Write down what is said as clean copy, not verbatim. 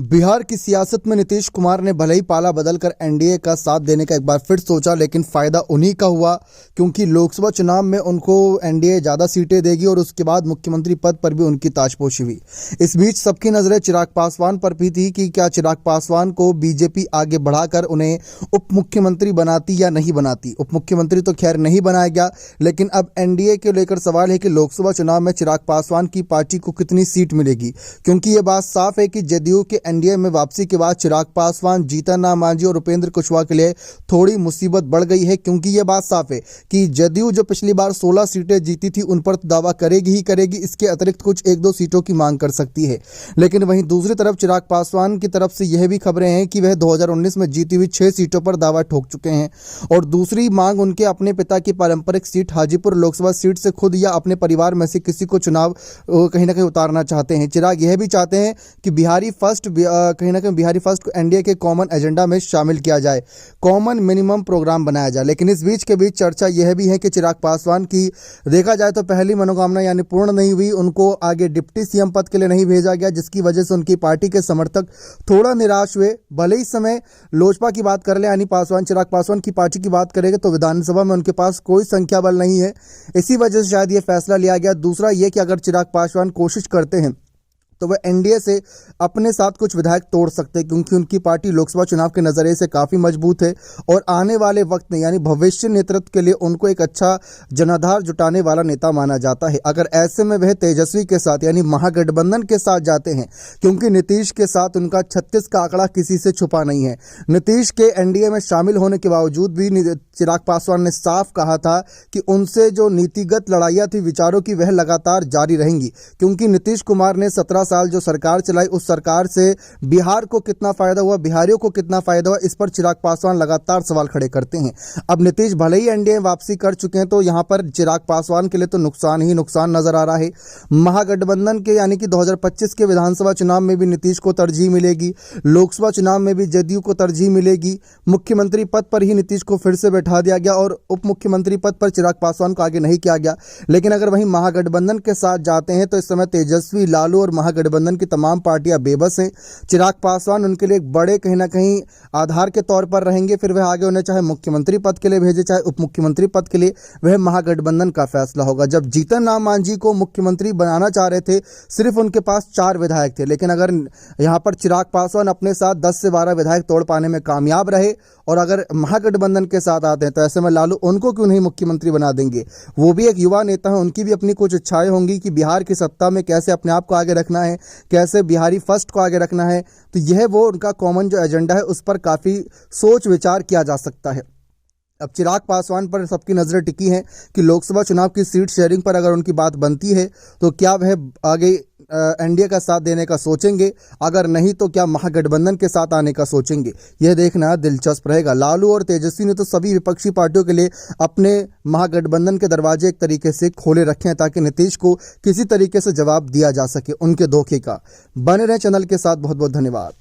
बिहार की सियासत में नीतीश कुमार ने भले ही पाला बदलकर एनडीए का साथ देने का एक बार फिर सोचा, लेकिन फायदा उन्हीं का हुआ क्योंकि लोकसभा चुनाव में उनको एनडीए ज्यादा सीटें देगी और उसके बाद मुख्यमंत्री पद पर भी उनकी ताजपोशी हुई। इस बीच सबकी नजरें चिराग पासवान पर भी थी कि क्या चिराग पासवान को बीजेपी आगे बढ़ाकर उन्हें उप मुख्यमंत्री बनाती या नहीं बनाती। उप मुख्यमंत्री तो खैर नहीं बनाया गया, लेकिन अब एनडीए के लेकर सवाल है कि लोकसभा चुनाव में चिराग पासवान की पार्टी को कितनी सीट मिलेगी, क्योंकि ये बात साफ है कि जदयू के एनडीए में वापसी के बाद चिराग पासवान, जीतन राम मांझी और उपेंद्र कुशवाहा के लिए थोड़ी मुसीबत बढ़ गई है, क्योंकि यह बात साफ है कि जदयू जो पिछली बार 16 सीटें जीती थी उन पर दावा करेगी ही करेगी, इसके अतिरिक्त कुछ एक दो सीटों की मांग कर सकती है। लेकिन वहीं दूसरी तरफ चिराग पासवान की तरफ से यह भी खबरें हैं कि वह 2019 में जीती हुई 6 सीटों पर दावा ठोक चुके हैं और दूसरी मांग उनके अपने पिता की पारंपरिक सीट हाजीपुर लोकसभा सीट से खुद या अपने परिवार में से किसी को चुनाव कहीं ना कहीं उतारना चाहते हैं। चिराग यह भी चाहते हैं कि बिहारी फर्स्ट कहीं ना कहीं बिहारी फर्स्ट को एनडीए के कॉमन एजेंडा में शामिल किया जाए, कॉमन मिनिमम प्रोग्राम बनाया जाए। लेकिन इस बीच के बीच चर्चा यह भी है कि चिराग पासवान की देखा जाए तो पहली मनोकामना यानी पूर्ण नहीं हुई, उनको आगे डिप्टी सीएम पद के लिए नहीं भेजा गया, जिसकी वजह से उनकी पार्टी के समर्थक थोड़ा निराश हुए। भले ही समय लोजपा की बात कर ले यानी पासवान चिराग पासवान की पार्टी की बात करेंगे तो विधानसभा में उनके पास कोई संख्या बल नहीं है, इसी वजह से शायद यह फैसला लिया गया। दूसरा यह कि अगर चिराग पासवान कोशिश करते हैं तो वह एनडीए से अपने साथ कुछ विधायक तोड़ सकते हैं, क्योंकि उनकी पार्टी लोकसभा चुनाव के नजरिए से काफी मजबूत है और आने वाले वक्त में यानी भविष्य नेतृत्व के लिए उनको एक अच्छा जनाधार जुटाने वाला नेता माना जाता है। अगर ऐसे में वह तेजस्वी के साथ यानी महागठबंधन के साथ जाते हैं, क्योंकि नीतीश के साथ उनका 36 का आंकड़ा किसी से छुपा नहीं है। नीतीश के एनडीए में शामिल होने के बावजूद भी चिराग पासवान ने साफ कहा था कि उनसे जो नीतिगत लड़ाइयां थी विचारों की वह लगातार जारी रहेंगी, क्योंकि नीतीश कुमार ने 17 साल जो सरकार चलाई उस सरकार से बिहार को कितना फायदा हुआ, बिहारियों को कितना फायदा हुआ, इस पर चिराग पासवान लगातार सवाल खड़े करते हैं। अब नीतीश भले ही एनडीए में वापसी कर चुके हैं तो यहां पर चिराग पासवान के लिए तो नुकसान ही नुकसान नजर आ रहा है। महागठबंधन के यानी कि 2025 के विधानसभा चुनाव में भी नीतीश को तरजीह मिलेगी, लोकसभा चुनाव में भी जदयू को तरजीह मिलेगी, मुख्यमंत्री पद पर ही नीतीश को फिर से बैठा दिया गया और उप मुख्यमंत्री पद पर चिराग पासवान को आगे नहीं किया गया। लेकिन अगर वहीं महागठबंधन के साथ जाते हैं तो इस समय तेजस्वी, लालू और महागठबंधन की तमाम पार्टियां बेबस हैं। चिराग पासवान उनके लिए एक बड़े कहीं ना कहीं आधार के तौर पर रहेंगे, फिर वह आगे उन्हें चाहे मुख्यमंत्री पद के लिए भेजे चाहे उप मुख्यमंत्री पद के लिए, वह महागठबंधन का फैसला होगा। जब जीतन राम मांझी को मुख्यमंत्री बनाना चाह रहे थे सिर्फ उनके पास 4 विधायक थे, लेकिन अगर यहां पर चिराग पासवान अपने साथ 10 से 12 विधायक तोड़ पाने में कामयाब रहे और अगर महागठबंधन के साथ आते हैं तो ऐसे में लालू उनको क्यों नहीं मुख्यमंत्री बना देंगे। वो भी एक युवा नेता है, उनकी भी अपनी कुछ इच्छाएं होंगी कि बिहार की सत्ता में कैसे अपने आप को आगे रखना है, कैसे बिहारी फर्स्ट को आगे रखना है। तो यह वो उनका कॉमन जो एजेंडा है उस पर काफी सोच विचार किया जा सकता है। अब चिराग पासवान पर सबकी नजरें टिकी हैं कि लोकसभा चुनाव की सीट शेयरिंग पर अगर उनकी बात बनती है तो क्या वह आगे एनडीए का साथ देने का सोचेंगे, अगर नहीं तो क्या महागठबंधन के साथ आने का सोचेंगे। यह देखना दिलचस्प रहेगा। लालू और तेजस्वी ने तो सभी विपक्षी पार्टियों के लिए अपने महागठबंधन के दरवाजे एक तरीके से खोले रखे हैं ताकि नीतीश को किसी तरीके से जवाब दिया जा सके उनके धोखे का। बने रहें चैनल के साथ। बहुत बहुत धन्यवाद।